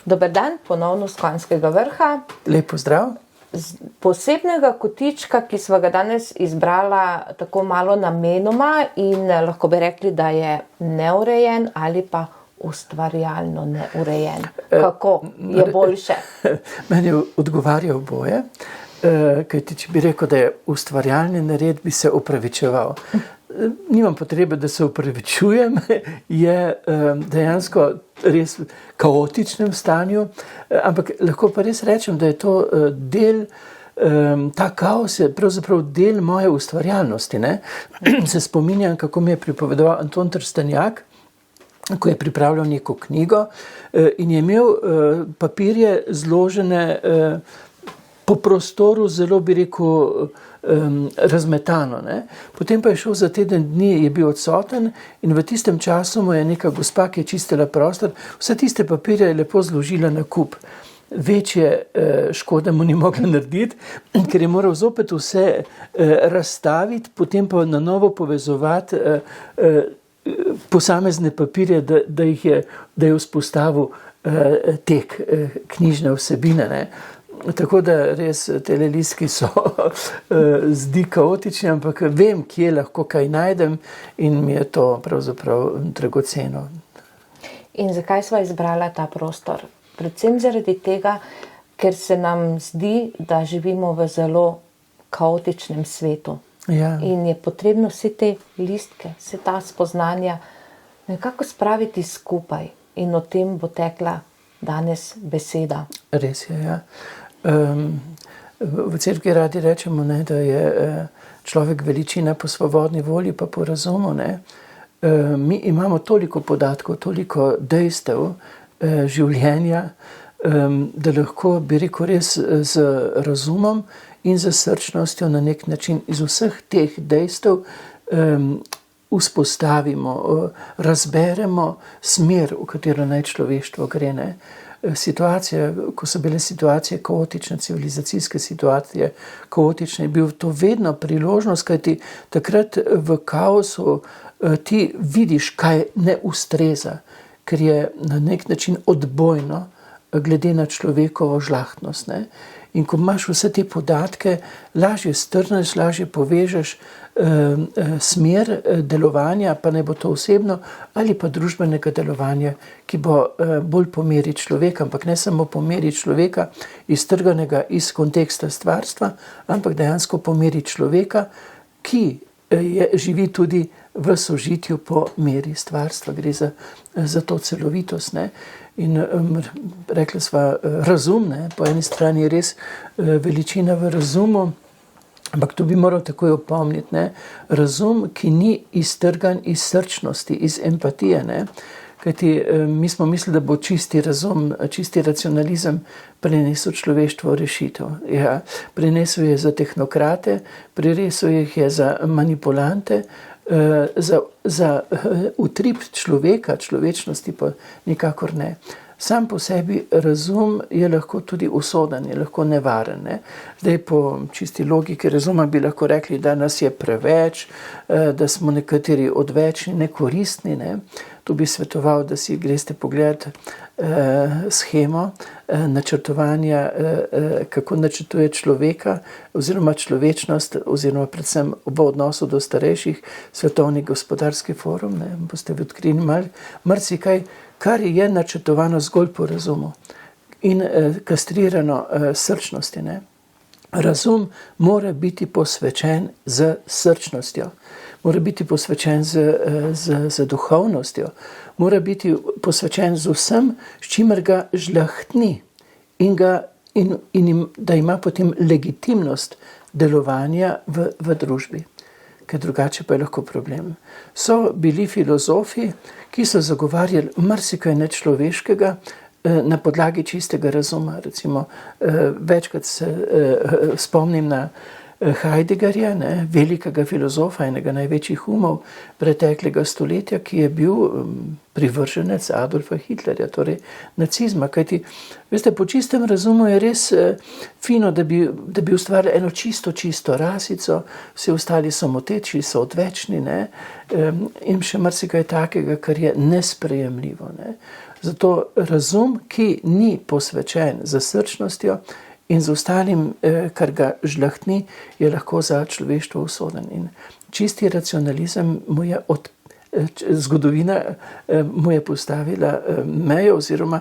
Dober dan, ponovno z Konjskega vrha. Lep pozdrav. Z posebnega kotička, ki sva ga danes izbrala tako malo namenoma in lahko bi rekli, da je neurejen ali pa ustvarjalno neurejen. Kako je boljše? Meni odgovarja oboje, kajti če bi rekel, da je ustvarjalni nared, bi se opravičeval. Nimam potrebe, da se opravičujem, je dejansko res v kaotičnem stanju, ampak lahko pa res rečem, da je to del, ta kaos je pravzaprav del moje ustvarjalnosti. Ne? Se spominjam, kako mi je pripovedoval Anton Trstenjak, ko je pripravljal neko knjigo in je imel papirje zložene po prostoru, zelo bi rekel, razmetano. Ne? Potem pa je šel za teden dni, je bil odsoten in v tistem času mu je neka gospa, ki je čistila prostor, vse tiste papirje je lepo zložila na kup. Večje škode mu ni mogla narediti, ker je moral zopet vse razstaviti, potem pa na novo povezovati posamezne papirje, da je vzpostavil tek knjižne vsebine. Ne? Tako da res tele listki so zdi kaotični, ampak vem, kje lahko kaj najdem in mi je to pravzaprav dragoceno. In zakaj sva izbrala ta prostor? Predvsem zaradi tega, ker se nam zdi, da živimo v zelo kaotičnem svetu. Ja. In je potrebno vse te listke, vse ta spoznanja nekako spraviti skupaj. In o tem bo tekla danes beseda. Res je, ja. V cerkvi radi rečemo, ne, da je človek veličina po svobodni volji pa po razumu. Ne. Mi imamo toliko podatkov, toliko dejstev življenja, da lahko bi rekel res z razumom in z srčnostjo na nek način iz vseh teh dejstev vzpostavimo, razberemo smer, v katero naj človeštvo gre. Ne. Situacija, ko so bile situacije kaotične, civilizacijske situacije kaotične, je bil to vedno priložnost, kajti takrat v kaosu ti vidiš, kaj ne ustreza, ker je na nek način odbojno glede na človekovo žlahtnost. Ne? In ko imaš vse te podatke, lažje strneš, lažje povežeš smer delovanja, pa ne bo to osebno ali pa družbenega delovanja, ki bo bolj po meri človeka, ampak ne samo po meri človeka iztrganega iz konteksta stvarstva, ampak dejansko po meri človeka, ki živi tudi v sožitju po meri stvarstva. Gre za to celovitost. Ne? In rekli sva razum, ne? Po eni strani je res veličina v razumu, ampak to bi moral takoj opomniti. Ne? Razum, ki ni iztrgan iz srčnosti, iz empatije. Ne? Kajti mi smo mislili, da bo čisti razum, čisti racionalizem prenesel človeštvo rešitev. Ja, prenesel je za tehnokrate, prenesel jih je za manipulante, za utrip človeka, človečnosti pa nikakor ne. Sam po sebi razum je lahko tudi usoden, je lahko nevaren. Ne? Zdaj po čisti logiki razuma bi lahko rekli, da nas je preveč, da smo nekateri odvečni, nekoristni. Ne? Tu bi svetoval, da si greste pogledati shemo načrtovanja, kako načrtuje človeka oziroma človečnost oziroma predvsem v odnosu do starejših, Svetovni gospodarski forum. Ne? Boste odkrili marsikaj, kar je načrtovano zgolj po razumu in kastrirano srčnosti. Ne? Razum mora biti posvečen z srčnostjo, mora biti posvečen z duhovnostjo, mora biti posvečen z vsem, s čimer ga žlahtni in da ima potem legitimnost delovanja v družbi. Ker drugače pa je lahko problem. So bili filozofi, ki so zagovarjali marsikaj nečloveškega na podlagi čistega razuma. Recimo, večkrat se spomnim na Heideggerja, velikega filozofa, enega največjih umov preteklega stoletja, ki je bil privrženec Adolfa Hitlerja, torej nacizma. Kajti, veste, po čistem razumu je res fino, da bi ustvarili eno čisto rasico, vsi ostali so moteči, so odvečni, in še marsikaj takega, kar je nesprejemljivo. Zato razum, ki ni posvečen z srčnostjo in z ostalim, kar ga žlahtni, je lahko za človeštvo usoden. In čisti racionalizem zgodovina mu je postavila mejo oziroma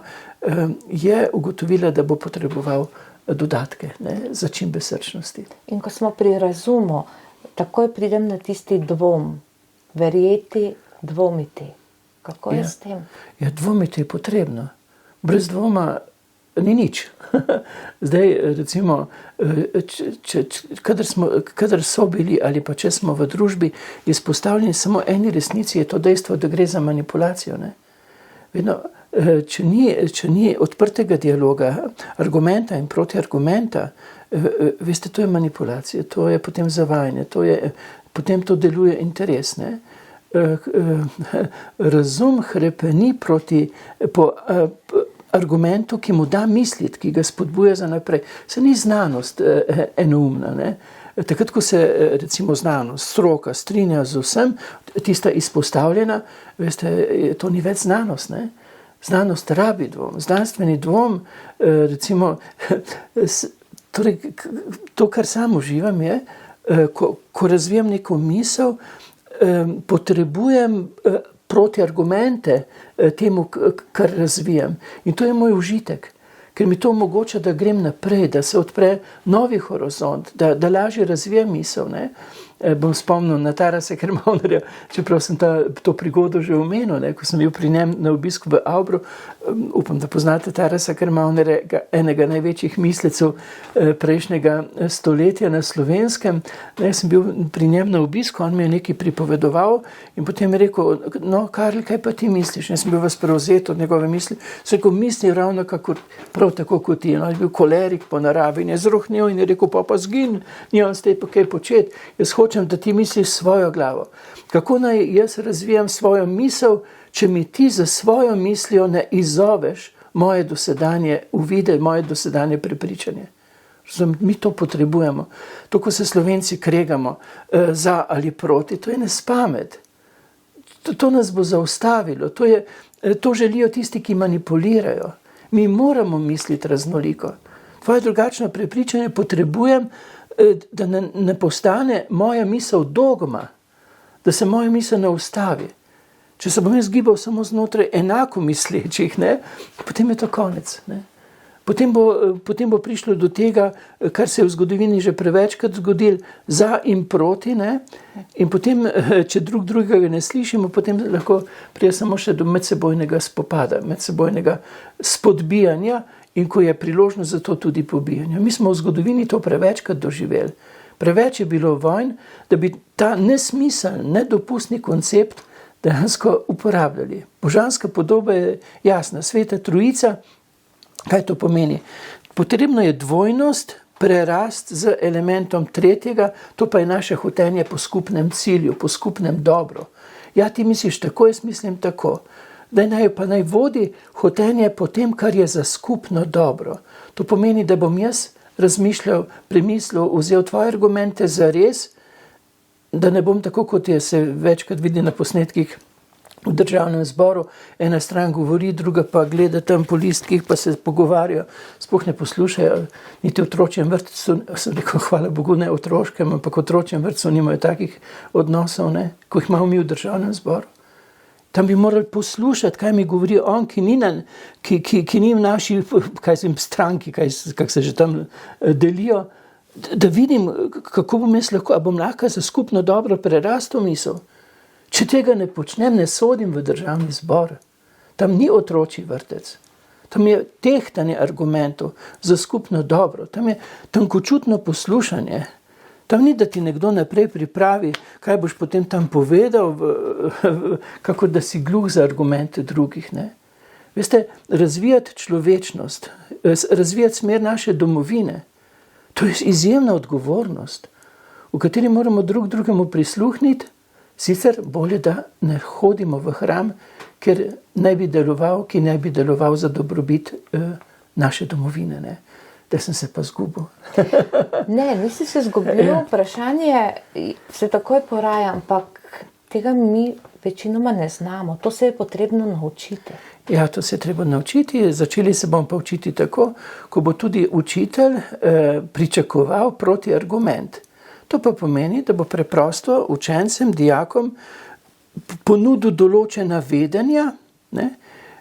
je ugotovila, da bo potreboval dodatke, začimbe srčnosti. In ko smo pri razumu, takoj pridem na tisti dvom. Verjeti, dvomiti. Kako je s tem? Ja, dvomiti je potrebno. Brez dvoma ni nič. Zdaj, recimo, kadar so bili ali pa če smo v družbi izpostavljeni samo eni resnici, je to dejstvo, da gre za manipulacijo. Vedno, če ni odprtega dialoga, argumenta in protiargumenta, veste, to je manipulacija, to je potem zavajanje, potem to deluje interes. Razum hrepeni po argumentu, ki mu da misliti, ki ga spodbuja za naprej. Se ni znanost enoumna. Takrat, ko se recimo znanost, stroka strinja z vsem, tista izpostavljena, veste, to ni več znanost. Znanost rabi dvom. Znanstveni dvom, recimo, torej, to, kar sam uživam, je, ko razvijam neko misel, potrebujem protiargumente temu, kar razvijam. In to je moj užitek, ker mi to omogoča, da grem naprej, da se odpre novi horizont, da lažje razvijam misel. Bom spomnil na Tarasa Kermaunerja, čeprav sem to prigodo že omenil, ko sem bil pri njem na obisku v Avbru. Upam, da poznate Tarasa Kermaunerja, enega največjih mislecev prejšnjega stoletja na Slovenskem. Sem bil pri njem na obisku, on mi je nekaj pripovedoval in potem je rekel, no, Karl, kaj pa ti misliš? Sem bil vas prevzet od njegove misli. Sem rekel, misli ravno prav tako kot ti. On je bil kolerik po naravi in je zrohnil in je rekel, pa zgin, nimam s tem pa kaj početi. Jaz hočem, da ti misliš svojo glavo. Kako naj jaz razvijam svojo misel, če mi ti za svojo mislijo ne izzoveš moje dosedanje uvide, moje dosedanje prepričanje. Mi to potrebujemo. To, ko se Slovenci kregamo za ali proti, to je nespamet. To nas bo zaustavilo. To želijo tisti, ki manipulirajo. Mi moramo misliti raznoliko. Tvoje drugačno prepričanje potrebujem, da ne postane moja misel dogma, da se moja misel ne ustavi. Če se bom jaz gibal samo znotraj enako mislečih, potem je to konec. Potem bo prišlo do tega, kar se je v zgodovini že prevečkrat zgodilo, za in proti, in potem, če drugega ne slišimo, potem lahko pride samo še do medsebojnega spopada, medsebojnega spodbijanja, in ko je priložnost za to tudi pobijanje. Mi smo v zgodovini to prevečkrat doživeli. Preveč je bilo vojn, da bi ta nesmiseln, nedopustni koncept dejansko uporabljali. Božanska podoba je jasna, Sveta Trojica. Kaj to pomeni? Potrebno je dvojnost prerast z elementom tretjega, to pa je naše hotenje po skupnem cilju, po skupnem dobru. Ja, ti misliš tako, jaz mislim tako. Naj vodi hotenje po tem, kar je za skupno dobro. To pomeni, da bom jaz razmišljal, premislil, vzel tvoje argumente za res, da ne bom tako, kot je se večkrat vidi na posnetkih v Državnem zboru, ena stran govori, druga pa gleda tam po listkih, pa se pogovarjajo, sploh ne poslušajo, niti v otročjem vrtcu, sem rekel, hvala Bogu, ne otroškem, ampak v otročjem vrtcu nimajo takih odnosov, ko jih imamo mi v Državnem zboru. Tam bi morali poslušati, kaj mi govori on, ki ni v naši stranki, kako se že tam delijo, da vidim, kako bom jaz lahko, a bom lahko za skupno dobro prerastel misel. Če tega ne počnem, ne sodim v Državni zbor. Tam ni otročji vrtec. Tam je tehtanje argumentov za skupno dobro. Tam je tankočutno poslušanje. Tam ni, da ti nekdo naprej pripravi, kaj boš potem tam povedal, kako da si gluh za argumente drugih. Veste, razvijati človečnost, razvijati smer naše domovine, to je izjemna odgovornost. v kateri moramo drug drugemu prisluhniti, sicer bolje, da ne hodimo v hram, ki naj bi deloval za dobrobit naše domovine. Ne? Da sem se pa zgubil. Ne, nisi se zgubil. Vprašanje se takoj poraja, ampak tega mi večinoma ne znamo. To se je potrebno naučiti. Ja, to se je treba naučiti. Začeli se bomo pa učiti tako, ko bo tudi učitelj pričakoval protiargument. To pa pomeni, da bo preprosto učencem, dijakom ponudil določena vedenja, ne?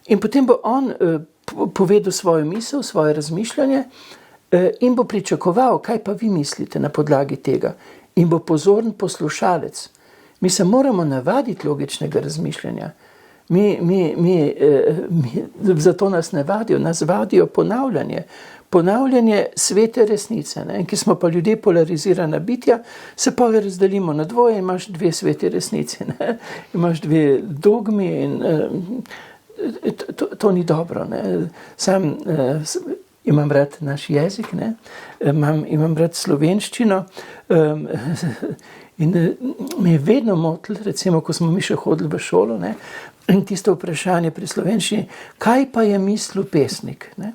In potem bo on povedal svojo misel, svoje razmišljanje in bo pričakoval, kaj pa vi mislite na podlagi tega. In bo pozoren poslušalec. Mi se moramo navaditi logičnega razmišljanja. Zato nas ne vadijo, nas vadijo ponavljanje. Ponavljanje svete resnice. Ne? Ki smo pa ljudje polarizirana bitja, se pa razdelimo na dvoje, imaš dve svete resnici. Ne? Imaš dve dogmi in to ni dobro. Ne? Sam imam rad naš jezik, ne? Imam rad slovenščino in me je vedno motilo, recimo, ko smo mi še hodili v šolo, ne? In tisto vprašanje pri slovenščini, kaj pa je mislil pesnik? Ne?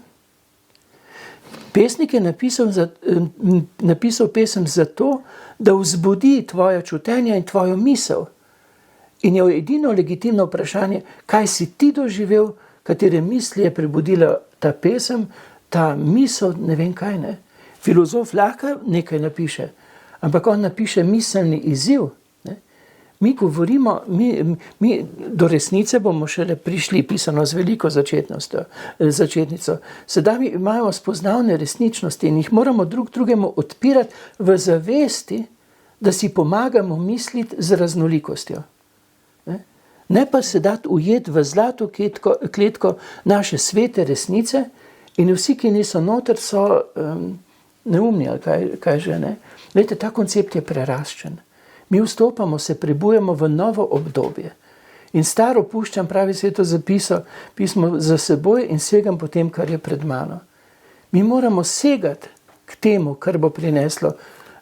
Pesnik je napisal pesem zato, da vzbudi tvoje čutenje in tvojo misel. In je edino legitimno vprašanje, kaj si ti doživel, katere misli je prebudila ta pesem, ta misel, ne vem kaj, ne. Filozof lahko nekaj napiše, ampak on napiše miselni izziv. Ne. Mi govorimo, mi do resnice bomo šele prišli, pisano z veliko začetnico. Sedaj imamo spoznavne resničnosti in jih moramo drugemu odpirati v zavesti, da si pomagamo misliti z raznolikostjo. Ne pa se dati ujeti v zlato kletko naše svete resnice in vsi, ki niso noter, so neumni ali kaj že ne. Glejte, ta koncept je preraščen. Mi vstopamo, se prebujemo v novo obdobje. In staro puščam, pravi Sveto pismo, za seboj in segam po tem, kar je pred mano. Mi moramo segati k temu, kar bo prineslo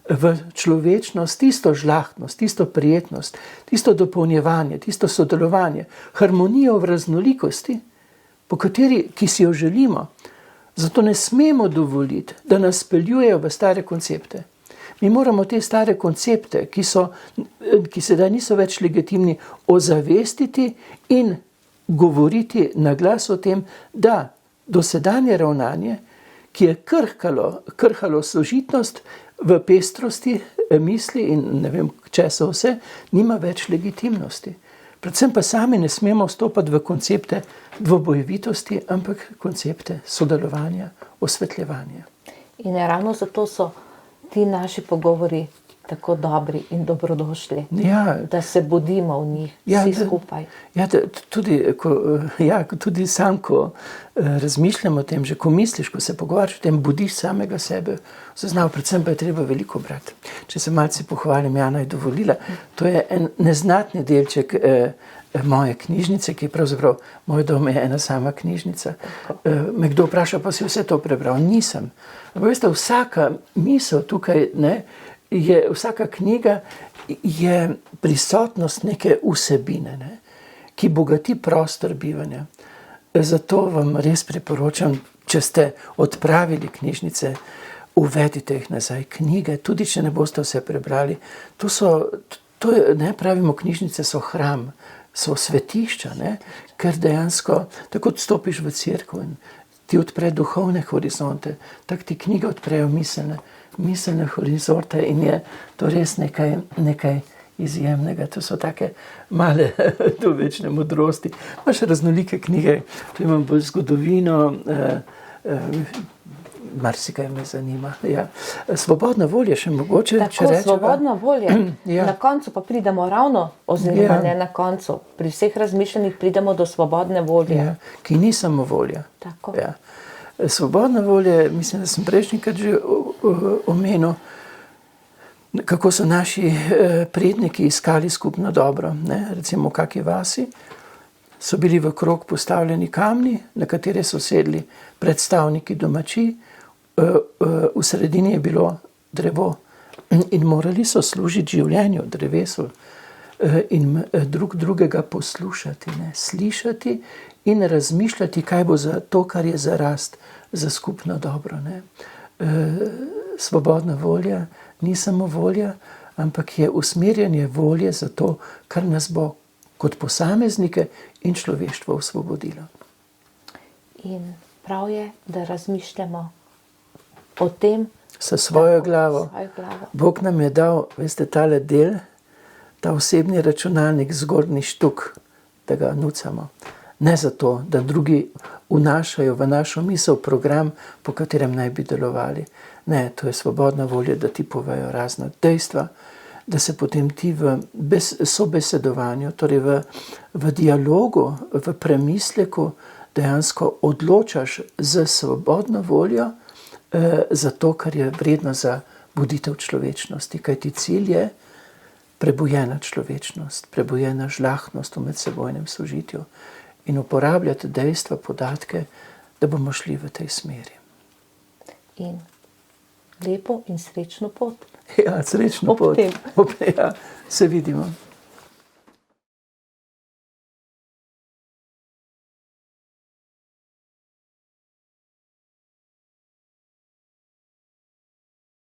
v človečnost, tisto žlahtnost, tisto prijetnost, tisto dopolnjevanje, tisto sodelovanje, harmonijo v raznolikosti, ki si jo želimo. Zato ne smemo dovoliti, da nas speljujejo v stare koncepte. Mi moramo te stare koncepte, ki sedaj niso več legitimni, ozavestiti in govoriti na glas o tem, da dosedanje ravnanje, ki je krhalo sožitnost v pestrosti misli in ne vem česa vse, nima več legitimnosti. Predvsem pa sami ne smemo vstopati v koncepte dvobojevitosti, ampak koncepte sodelovanja, osvetljevanja. In ravno zato so ti naši pogovori tako dobri in dobrodošli, da se budimo v njih vsi skupaj. Tudi sam, ko razmišljam o tem, že ko misliš, ko se pogovarjaš o tem, budiš samega sebe. Zaznal, predvsem pa je treba veliko brati. Če se malce pohvalim, Jana je dovolila, to je en neznatni delček moje knjižnice, ki je pravzaprav, moj dom je ena sama knjižnica. Me kdo vpraša, pa si vse to prebral? Nisem. Ampak veste, vsaka misel tukaj, vsaka knjiga je prisotnost neke vsebine, ki bogati prostor bivanja. Zato vam res priporočam, če ste odpravili knjižnice, uvedite jih nazaj. Knjige, tudi če ne boste vse prebrali, pravimo, knjižnice so hram, so svetišča, ker dejansko tako stopiš v cerkev in ti odpre duhovne horizonte, tako ti knjige odprejo miselne horizonte in je to res nekaj izjemnega. To so take male dovečne modrosti. Imaš raznolike knjige, tu imam bolj zgodovino, marsikaj me zanima. Ja. Svobodna volja še mogoče, če rečeva. Svobodna volja. Na koncu pa pridemo ravno, oziroma ne na koncu. Pri vseh razmišljanjih pridemo do svobodne volje. Ja, ki ni samo volja. Tako. Ja. Svobodna volja, mislim, da sem prejšnjikrat že omenil, kako so naši predniki iskali skupno dobro. Recimo v kaki vasi so bili v krog postavljeni kamni, na katere so sedli predstavniki domačij, v sredini je bilo drevo, In morali so služiti življenju, drevesu, in drug drugega poslušati, ne? Slišati in razmišljati, kaj bo za to, kar je za rast, za skupno dobro. Ne? Svobodna volja ni samo volja, ampak je usmerjanje volje za to, kar nas bo kot posameznike in človeštvo osvobodilo. In prav je, da razmišljamo o tem S svojo glavo. svojo glavo. Bog nam je dal, veste, tale del, ta osebni računalnik, zgornji štuk, da ga nucamo. Ne zato, da drugi vnašajo v našo misel program, po katerem naj bi delovali. Ne, to je svobodna volja, da ti povejo razna dejstva, da se potem ti v sobesedovanju, torej v dialogu, v premisleku dejansko odločaš z svobodno voljo za to, kar je vredno za buditev človečnosti. Kajti cilj je prebujena človečnost, prebujena žlahtnost v medsebojnem sožitju in uporabljati dejstva, podatke, da bomo šli v tej smeri. In lepo in srečno pot. Ja, srečno pot. Ob tem. Ja, se vidimo.